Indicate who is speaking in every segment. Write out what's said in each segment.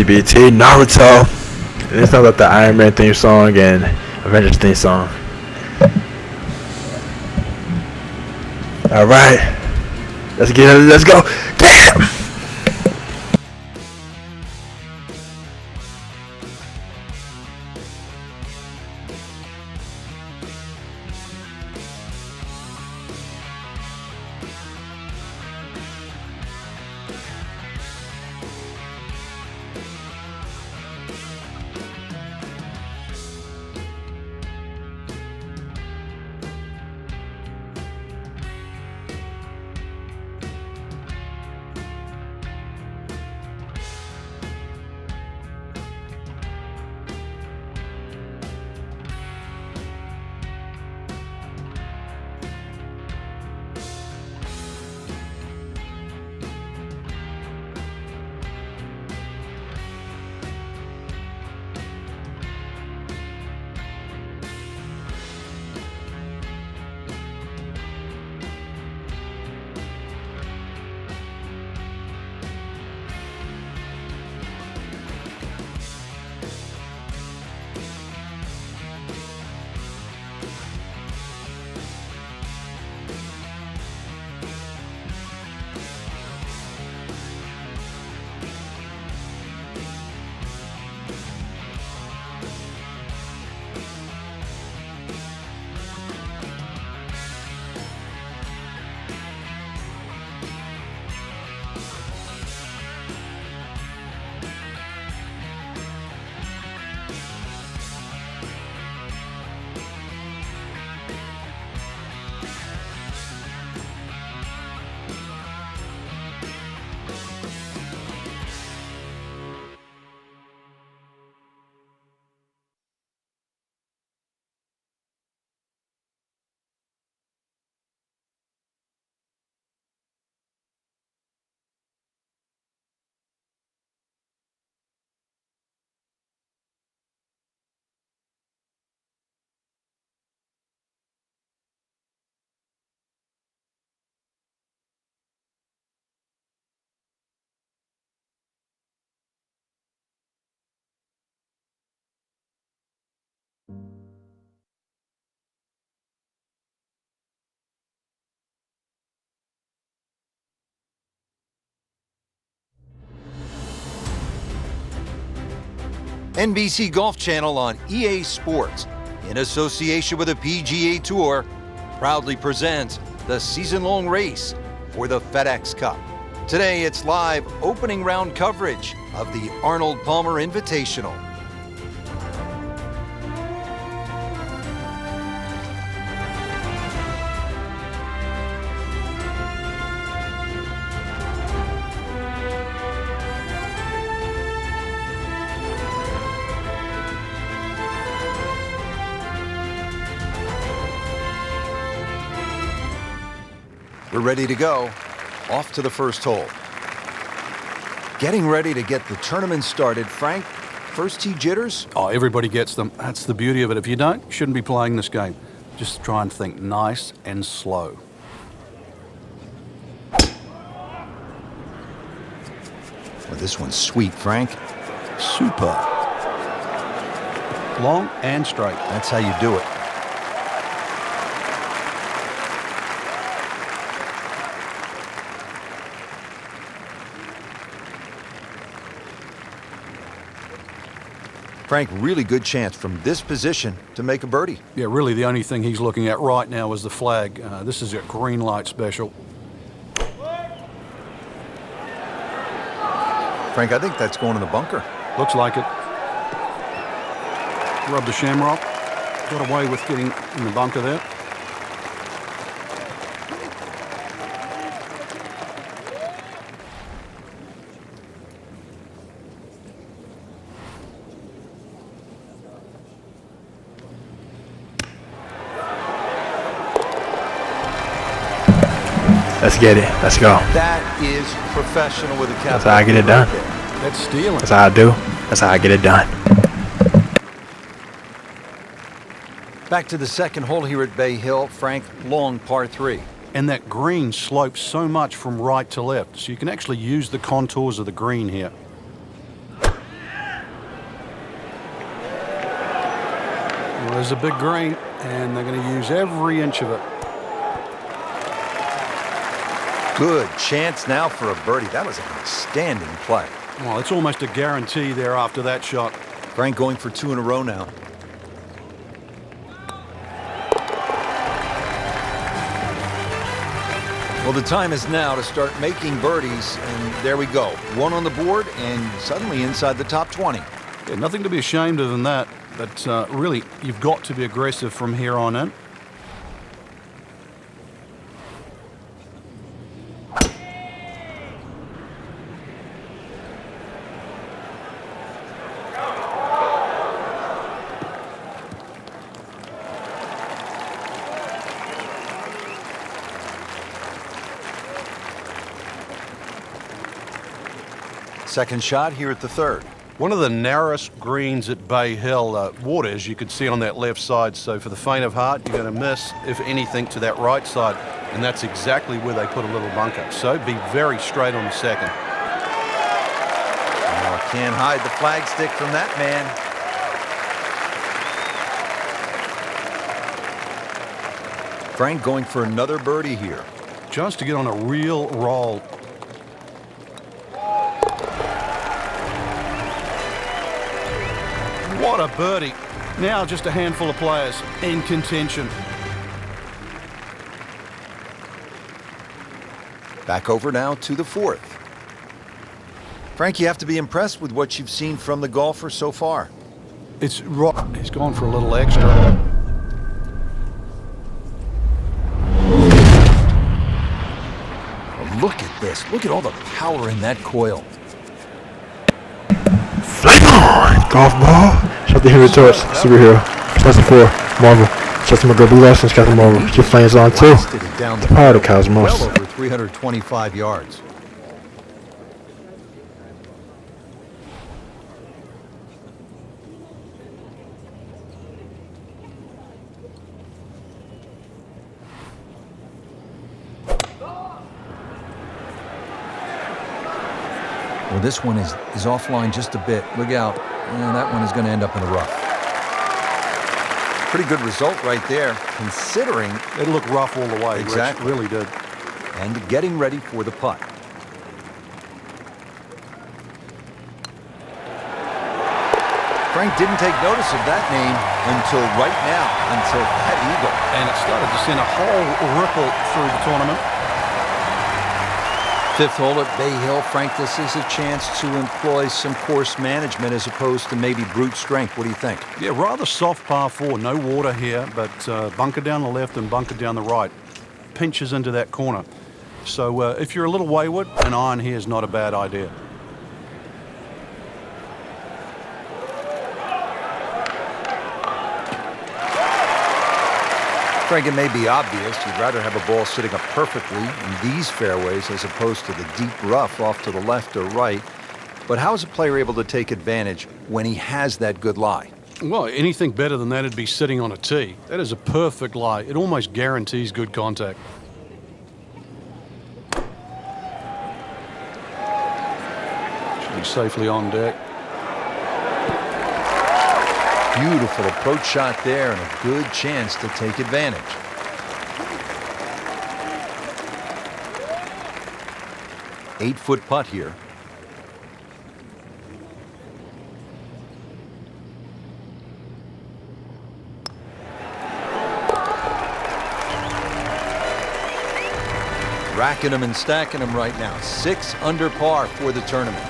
Speaker 1: LGBT, Naruto. And it sounds like the Iron Man theme song and Avengers theme song. Alright. Let's get it. Let's go. Damn!
Speaker 2: NBC Golf Channel on EA Sports, in association with the PGA Tour, proudly presents the season-long race for the FedEx Cup. Today, it's live opening round coverage of the Arnold Palmer Invitational. We're ready to go. Off to the first hole. Getting ready to get the tournament started. Frank, first tee jitters?
Speaker 3: Oh, everybody gets them. That's the beauty of it. If you don't, you shouldn't be playing this game. Just try and think nice and slow.
Speaker 2: Well, this one's sweet, Frank.
Speaker 3: Super. Long and straight.
Speaker 2: That's how you do it. Frank, really good chance from this position to make a birdie.
Speaker 3: Yeah, really the only thing he's looking at right now is the flag. This is a green light special.
Speaker 2: Frank, I think that's going in the bunker.
Speaker 3: Looks like it. Rub the shamrock. Got away with getting in the bunker there.
Speaker 1: Let's get it. Let's go.
Speaker 2: That is professional with a capital.
Speaker 1: That's how I get it done.
Speaker 3: That's stealing.
Speaker 1: That's how I do. That's how I get it done.
Speaker 2: Back to the second hole here at Bay Hill. Frank, long par 3.
Speaker 3: And that green slopes so much from right to left, so you can actually use the contours of the green here. there's a big green, and they're going to use every inch of it.
Speaker 2: Good chance now for a birdie. That was an outstanding play.
Speaker 3: Well, it's almost a guarantee there after that shot.
Speaker 2: Frank going for 2 in a row now. Well, the time is now to start making birdies, and there we go. 1 on the board, and suddenly inside the top 20.
Speaker 3: Yeah, nothing to be ashamed of in that, but really, you've got to be aggressive from here on in.
Speaker 2: Second shot here at the 3rd.
Speaker 3: One of the narrowest greens at Bay Hill. Water, as you can see on that left side. So for the faint of heart, you're going to miss, if anything, to that right side. And that's exactly where they put a little bunker. So be very straight on the second.
Speaker 2: Oh, can't hide the flagstick from that man. Frank going for another birdie here.
Speaker 3: Chance to get on a real roll. What a birdie. Now just a handful of players in contention.
Speaker 2: Back over now to the 4th. Frank, you have to be impressed with what you've seen from the golfer so far.
Speaker 3: It's rock. He's gone for a little extra.
Speaker 2: Oh, look at this. Look at all the power in that coil.
Speaker 1: Flame on! Golf ball. Shout out to Henry Torch, superhero. Classic 4, Marvel. Shout out to my girl Blue Lessons, Captain Marvel. She flames on too.
Speaker 2: Blasted it down the
Speaker 1: Power of the cosmos.
Speaker 2: well over 325 yards. Well, this one is offline just a bit. Look out. And that one is going to end up in the rough. Pretty good result right there, considering.
Speaker 3: It looked rough all the way.
Speaker 2: Exactly.
Speaker 3: Rich, really did.
Speaker 2: And getting ready for the putt. Frank didn't take notice of that name until right now, until that eagle.
Speaker 3: And it started to send a whole ripple through the tournament.
Speaker 2: 5th hole at Bay Hill. Frank, this is a chance to employ some course management as opposed to maybe brute strength. What do you think?
Speaker 3: Yeah, rather soft par 4. No water here, but bunker down the left and bunker down the right. Pinches into that corner. So if you're a little wayward, an iron here is not a bad idea.
Speaker 2: Frank, it may be obvious you'd rather have a ball sitting up perfectly in these fairways as opposed to the deep rough off to the left or right. But how is a player able to take advantage when he has that good lie?
Speaker 3: Well, anything better than that would be sitting on a tee. That is a perfect lie. It almost guarantees good contact. Should be safely on deck.
Speaker 2: Beautiful approach shot there and a good chance to take advantage. Eight-foot putt here. Racking them and stacking them right now. 6 under par for the tournament.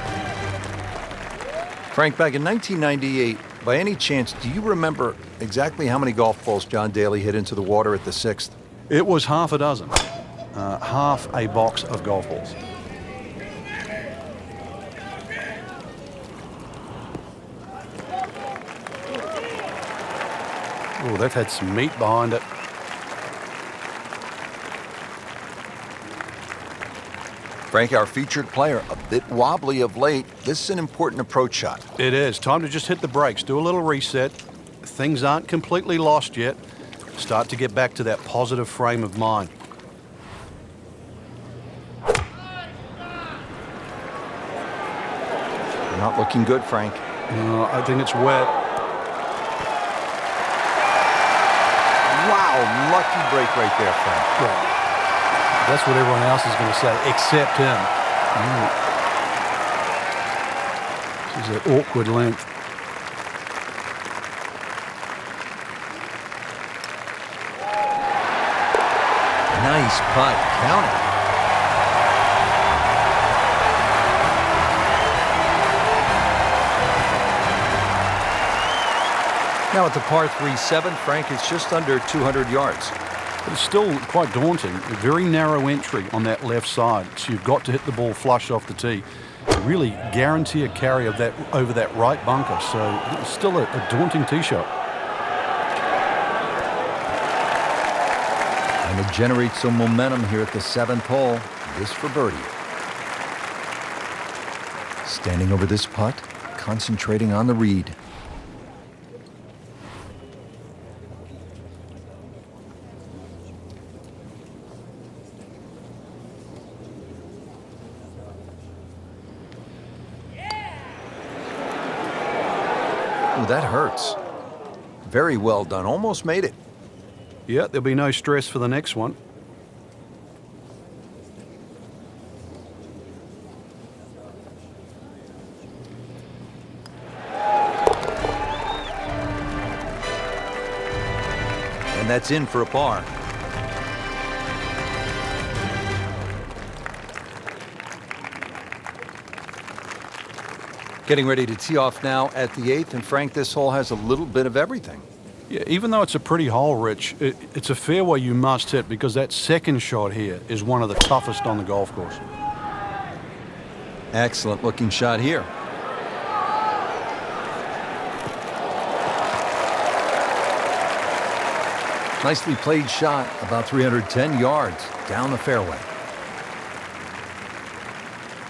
Speaker 2: Frank, back in 1998, by any chance, do you remember exactly how many golf balls John Daly hit into the water at the 6th?
Speaker 3: It was half a dozen. Half a box of golf balls. Oh, that had some meat behind it.
Speaker 2: Frank, our featured player, a bit wobbly of late. This is an important approach shot.
Speaker 3: It is. Time to just hit the brakes, do a little reset. Things aren't completely lost yet. Start to get back to that positive frame of mind.
Speaker 2: Not looking good, Frank.
Speaker 3: I think it's wet.
Speaker 2: lucky break right there, Frank.
Speaker 3: Right. That's what everyone else is going to say, except him. This is an awkward length.
Speaker 2: Nice putt. Count it. Now at the par 3-7, Frank, it's just under 200 yards.
Speaker 3: But it's still quite daunting. A very narrow entry on that left side. So you've got to hit the ball flush off the tee to really guarantee a carry of that over that right bunker. So it's still a daunting tee shot.
Speaker 2: And to generate some momentum here at the 7th hole, this for birdie. Standing over this putt, concentrating on the read. Ooh, that hurts. Very well done. Almost made it.
Speaker 3: Yeah, there'll be no stress for the next one.
Speaker 2: And that's in for a par. Getting ready to tee off now at the 8th, and Frank, this hole has a little bit of everything.
Speaker 3: Yeah, even though it's a pretty hole, Rich, it's a fairway you must hit because that second shot here is one of the toughest on the golf course.
Speaker 2: Excellent looking shot here. Nicely played shot, about 310 yards down the fairway.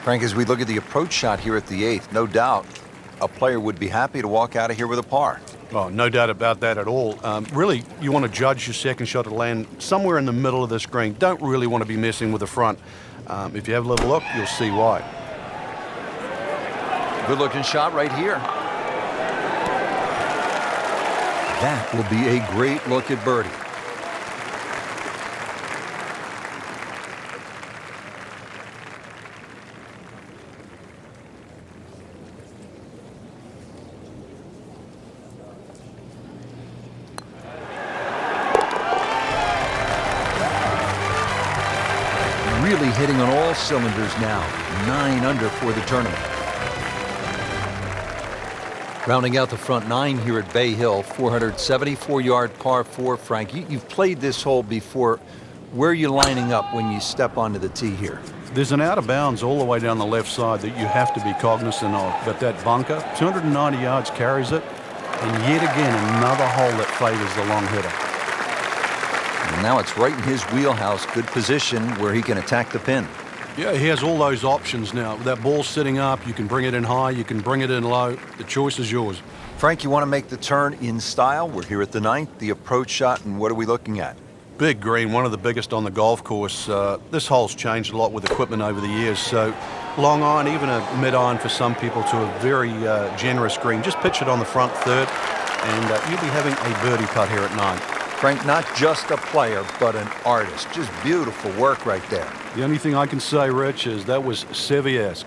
Speaker 2: Frank, as we look at the approach shot here at the 8th, no doubt a player would be happy to walk out of here with a par.
Speaker 3: Oh, no doubt about that at all. Really, you want to judge your second shot to land somewhere in the middle of the screen. Don't really want to be messing with the front. If you have a little look, you'll see why.
Speaker 2: Good looking shot right here. That will be a great look at birdie. Really hitting on all cylinders now. 9 under for the tournament. Rounding out the front 9 here at Bay Hill, 474-yard par 4. Frank, you've played this hole before. Where are you lining up when you step onto the tee here?
Speaker 3: There's an out of bounds all the way down the left side that you have to be cognizant of. But that bunker, 290 yards carries it. And yet again, another hole that favors the long hitter.
Speaker 2: And now it's right in his wheelhouse. Good position where he can attack the pin.
Speaker 3: Yeah, he has all those options now. With that ball sitting up, you can bring it in high, you can bring it in low. The choice is yours.
Speaker 2: Frank, you want to make the turn in style. We're here at the 9th, the approach shot, and what are we looking at?
Speaker 3: Big green, one of the biggest on the golf course. This hole's changed a lot with equipment over the years, so long iron, even a mid iron for some people, to a very generous green. Just pitch it on the front third, and you'll be having a birdie putt here at 9.
Speaker 2: Frank, not just a player, but an artist. Just beautiful work right there.
Speaker 3: The only thing I can say, Rich, is that was Seve-esque.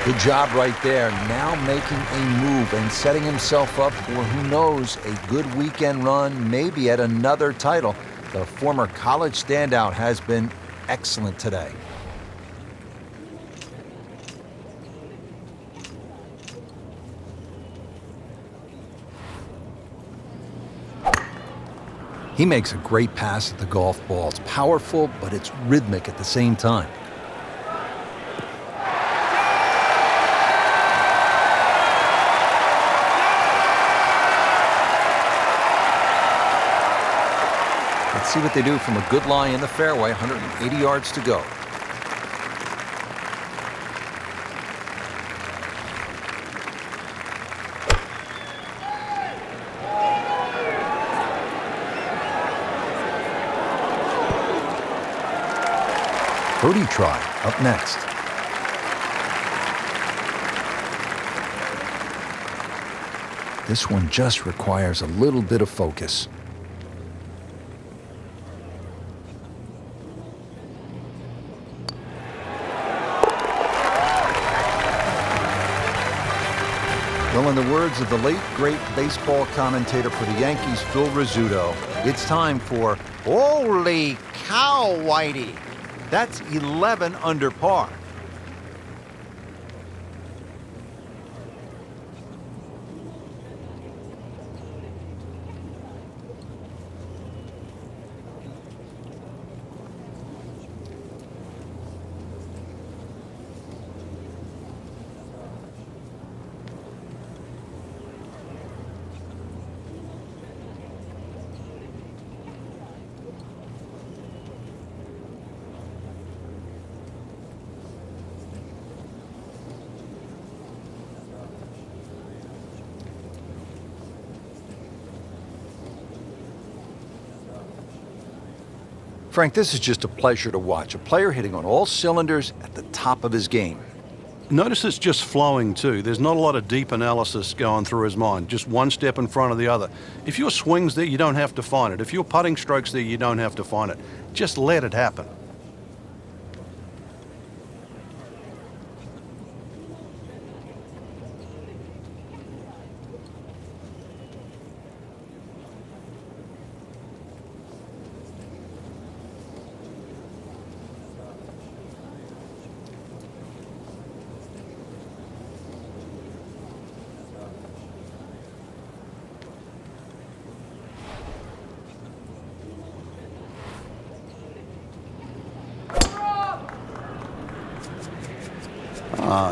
Speaker 2: Good job right there. Now making a move and setting himself up for, who knows, a good weekend run, maybe at another title. The former college standout has been excellent today. He makes a great pass at the golf ball. It's powerful, but it's rhythmic at the same time. Let's see what they do from a good lie in the fairway. 180 yards to go. Birdie try up next. This one just requires a little bit of focus. Well, in the words of the late, great baseball commentator for the Yankees, Phil Rizzuto, it's time for Holy Cow, Whitey. That's 11 under par. Frank, this is just a pleasure to watch. A player hitting on all cylinders at the top of his game.
Speaker 3: Notice it's just flowing too. There's not a lot of deep analysis going through his mind. Just one step in front of the other. If your swing's there, you don't have to find it. If your putting stroke's there, you don't have to find it. Just let it happen.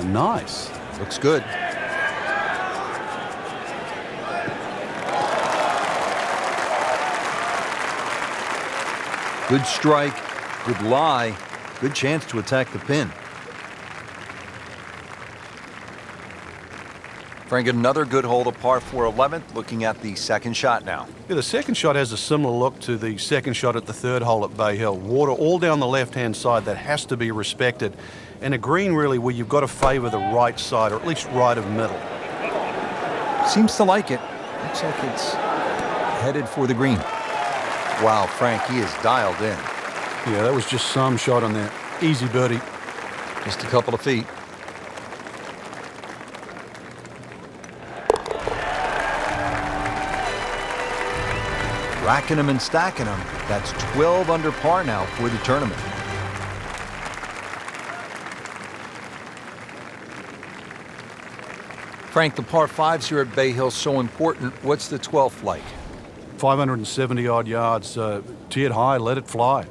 Speaker 3: Nice.
Speaker 2: Looks good. Good strike, good lie, good chance to attack the pin. Frank, another good hole to par 4 11th, looking at the second shot now.
Speaker 3: Yeah, the second shot has a similar look to the second shot at the third hole at Bay Hill. Water all down the left-hand side, that has to be respected. And a green really where you've got to favor the right side, or at least right of middle.
Speaker 2: Seems to like it. Looks like it's headed for the green. Wow, Frank, he is dialed in.
Speaker 3: Yeah, that was just some shot on there. Easy birdie.
Speaker 2: Just a couple of feet. Racking them and stacking them. That's 12 under par now for the tournament. Frank, the par 5s here at Bay Hill so important. What's the 12th like?
Speaker 3: 570 odd yards, tiered high, let it fly.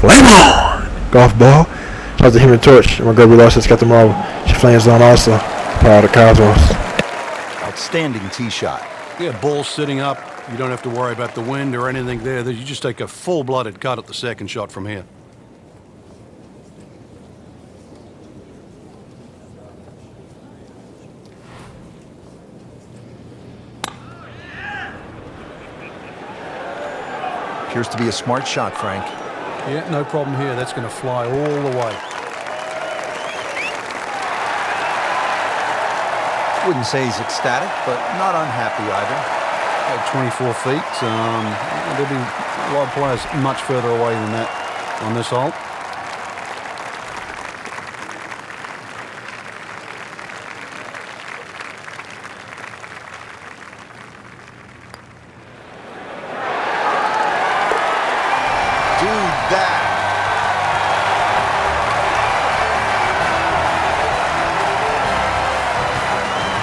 Speaker 1: Flame on! Golf ball. Shout out to Human Torch. My girl Blue Larson's got the marble. She flames on also. Proud of the Cosmos.
Speaker 2: Outstanding tee shot.
Speaker 3: Yeah, ball sitting up. You don't have to worry about the wind or anything there. You just take a full-blooded cut at the second shot from here.
Speaker 2: Appears to be a smart shot, Frank.
Speaker 3: Yeah, no problem here. That's going to fly all the way.
Speaker 2: Wouldn't say he's ecstatic, but not unhappy either.
Speaker 3: 24 feet. There'll be a lot of players much further away than that on this hole.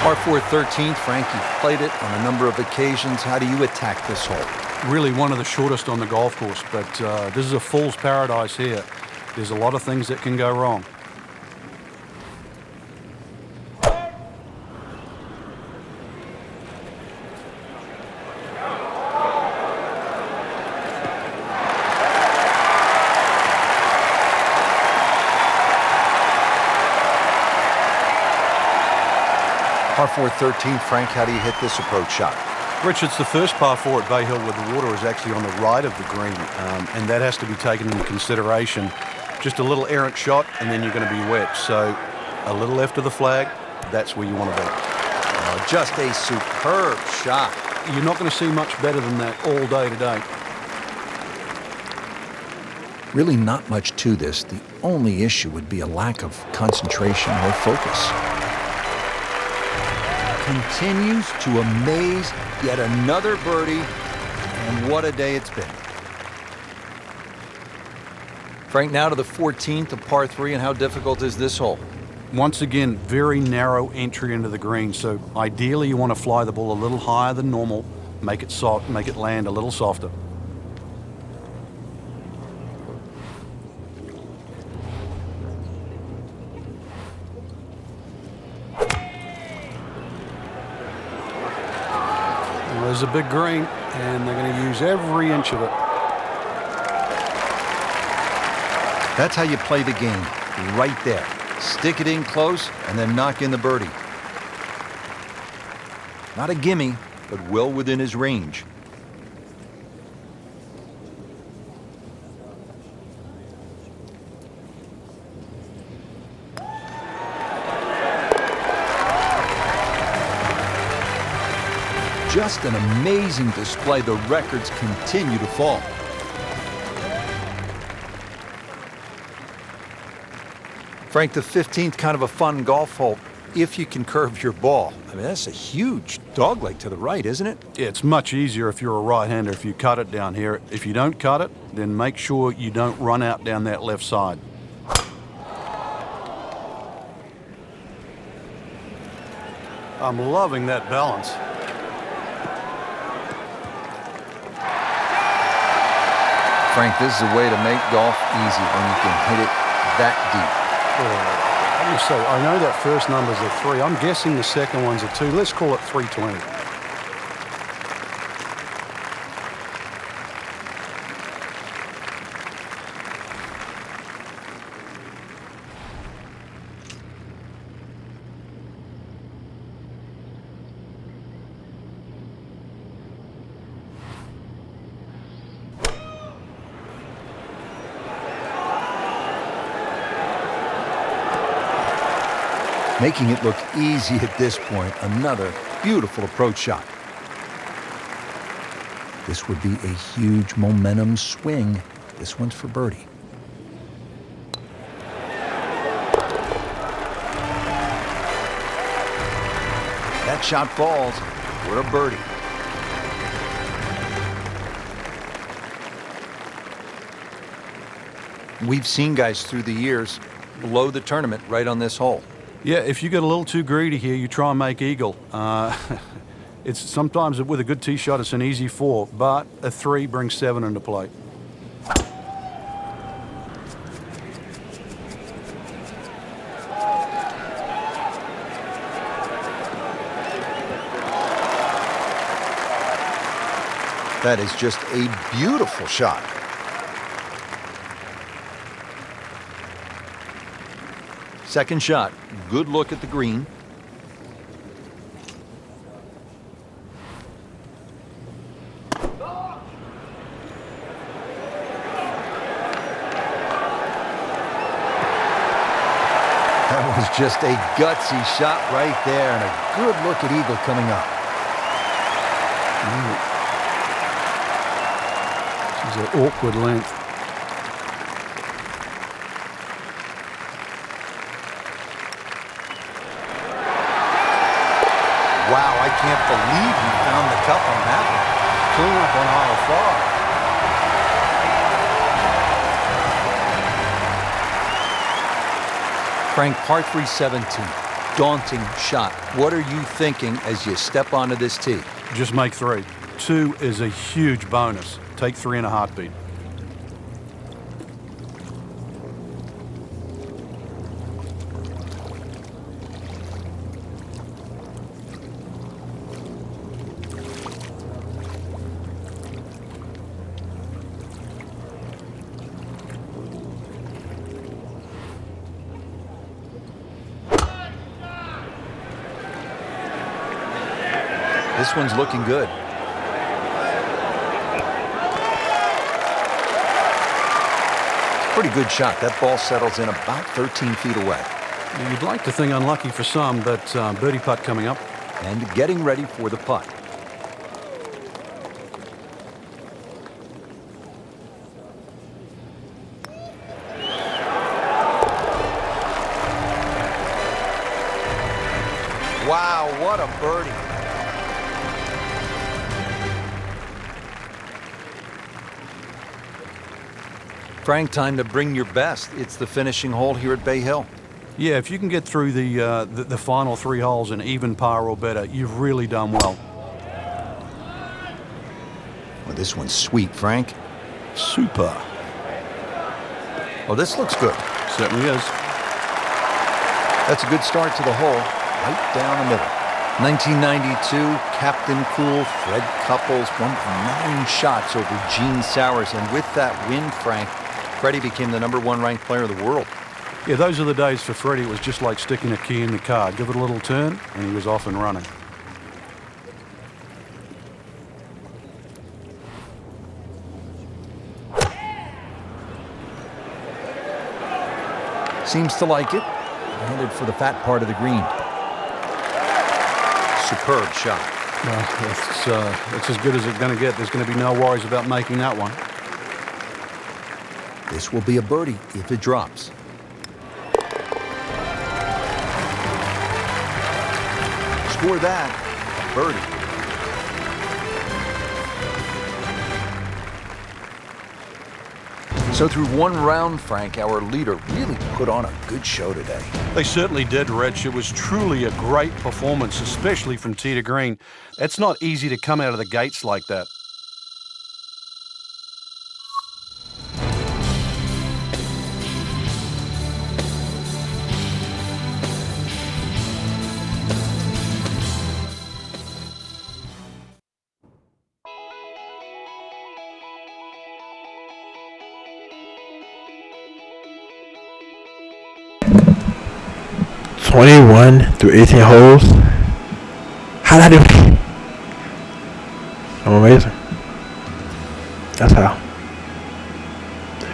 Speaker 2: Par 4 13th, Frank, you've played it on a number of occasions. How do you attack this hole?
Speaker 3: Really one of the shortest on the golf course, but this is a fool's paradise here. There's a lot of things that can go wrong.
Speaker 2: Par 4 13th, Frank, how do you hit this approach shot?
Speaker 3: Richards, the first par 4 at Bay Hill where the water is actually on the right of the green, and that has to be taken into consideration. Just a little errant shot, and then you're going to be wet. So a little left of the flag, that's where you want to be.
Speaker 2: Oh, just a superb shot.
Speaker 3: You're not going to see much better than that all day today.
Speaker 4: Really not much to this. The only issue would be a lack of concentration or focus.
Speaker 2: Continues to amaze. Yet another birdie, and what a day it's been. Frank, now to the 14th of par 3, and how difficult is this hole?
Speaker 3: Once again, very narrow entry into the green, so ideally you want to fly the ball a little higher than normal, make it soft, make it land a little softer. There's a big green, and they're going to use every inch of it.
Speaker 2: That's how you play the game, right there. Stick it in close, and then knock in the birdie. Not a gimme, but well within his range. Just an amazing display. The records continue to fall. Frank, the 15th, kind of a fun golf hole if you can curve your ball. I mean, that's a huge dogleg to the right, isn't it?
Speaker 3: Yeah, it's much easier if you're a right-hander if you cut it down here. If you don't cut it, then make sure you don't run out down that left side. I'm loving that balance.
Speaker 2: Frank, this is a way to make golf easy when you can hit it that deep.
Speaker 3: Let me say, I know that first number's a 3. I'm guessing the second one's a 2. Let's call it 320.
Speaker 2: Making it look easy at this point. Another beautiful approach shot.
Speaker 4: This would be a huge momentum swing. This one's for birdie.
Speaker 2: That shot falls. What a birdie. We've seen guys through the years blow the tournament right on this hole.
Speaker 3: Yeah, if you get a little too greedy here, you try and make eagle. It's sometimes with a good tee shot, it's an easy 4, but a 3 brings 7 into play.
Speaker 2: That is just a beautiful shot. Second shot, good look at the green. That was just a gutsy shot right there, and a good look at eagle coming up.
Speaker 3: This is an awkward length.
Speaker 2: Wow, I can't believe he found the cup on that one.
Speaker 3: Clean up on aisle 5.
Speaker 2: Frank, par 3 17. Daunting shot. What are you thinking as you step onto this tee?
Speaker 3: Just make 3. 2 is a huge bonus. Take 3 in a heartbeat.
Speaker 2: This one's looking good.
Speaker 4: Pretty good shot. That ball settles in about 13 feet away.
Speaker 3: You'd like to think unlucky for some, but birdie putt coming up.
Speaker 4: And getting ready for the putt.
Speaker 2: Wow, what a birdie. Frank, time to bring your best. It's the finishing hole here at Bay Hill.
Speaker 3: Yeah, if you can get through the final 3 holes in even par or better, you've really done well.
Speaker 2: Well, this one's sweet, Frank.
Speaker 3: Super.
Speaker 2: Well, this looks good.
Speaker 3: Certainly is.
Speaker 2: That's a good start to the hole, right down the middle. 1992, Captain Cool, Fred Couples won 9 shots over Gene Sowers, and with that win, Frank, Freddie became the #1 ranked player of the world.
Speaker 3: Yeah, those are the days for Freddie. It was just like sticking a key in the car. Give it a little turn, and he was off and running.
Speaker 2: Seems to like it.
Speaker 4: Headed for the fat part of the green.
Speaker 2: Superb shot.
Speaker 3: It's as good as it's going to get. There's going to be no worries about making that one.
Speaker 4: This will be a birdie if it drops.
Speaker 2: Score that, a birdie.
Speaker 4: So through one round, Frank, our leader really put on a good show today.
Speaker 3: They certainly did, Rich. It was truly a great performance, especially from tee to green. It's not easy to come out of the gates like that.
Speaker 1: Through 18 holes. How did I do it? I'm amazing. That's how.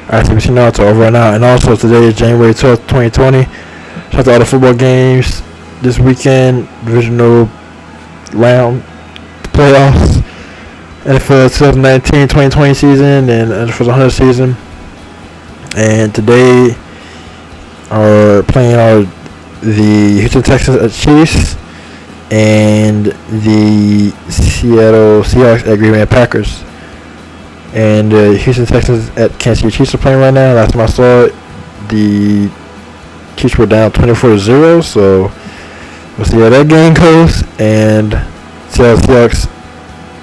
Speaker 1: Alright, so we see now it's over and out. And also today is January 12th, 2020. Shout out to all the football games this weekend. Divisional round playoffs. NFL 2019-2020 season and NFL 100 season. And today are playing the Houston Texans Chiefs and the Seattle Seahawks at Green Bay Packers. And Houston Texans at Kansas City Chiefs are playing right now. Last time I saw it, the Chiefs were down 24-0. So we'll see how that game goes. And Seattle Seahawks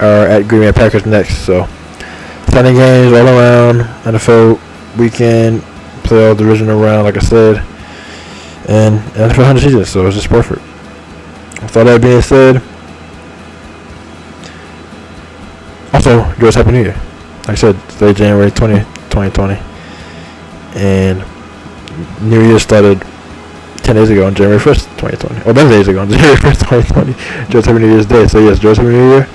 Speaker 1: are at Green Bay Packers next. So exciting games all around. NFL weekend, playoff divisional round, like I said. And NFL 100 season, so it's just perfect. With all that being said, also, Joyce, Happy New Year. Like I said, today, January 20th, 2020. And New Year started 10 days ago on January 1st, 2020. Or 10 days ago on January 1st, 2020. Joyce, Happy New Year's Day. So, yes, Joyce, Happy New Year.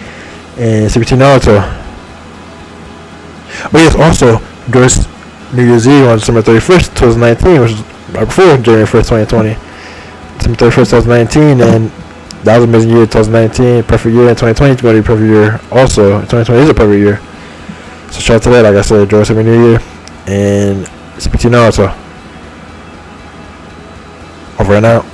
Speaker 1: And CBT Naruto. Oh, yes, also, Joyce New Year's Eve on December 31st, 2019, which is right before January 1st, 2020. December 31st, 2019, and that was an amazing year, 2019, perfect year, and 2020 is going to be a perfect year also. 2020 is a perfect year. So shout out to that, like I said, enjoy Happy New Year, and CPT Naruto. Over and out.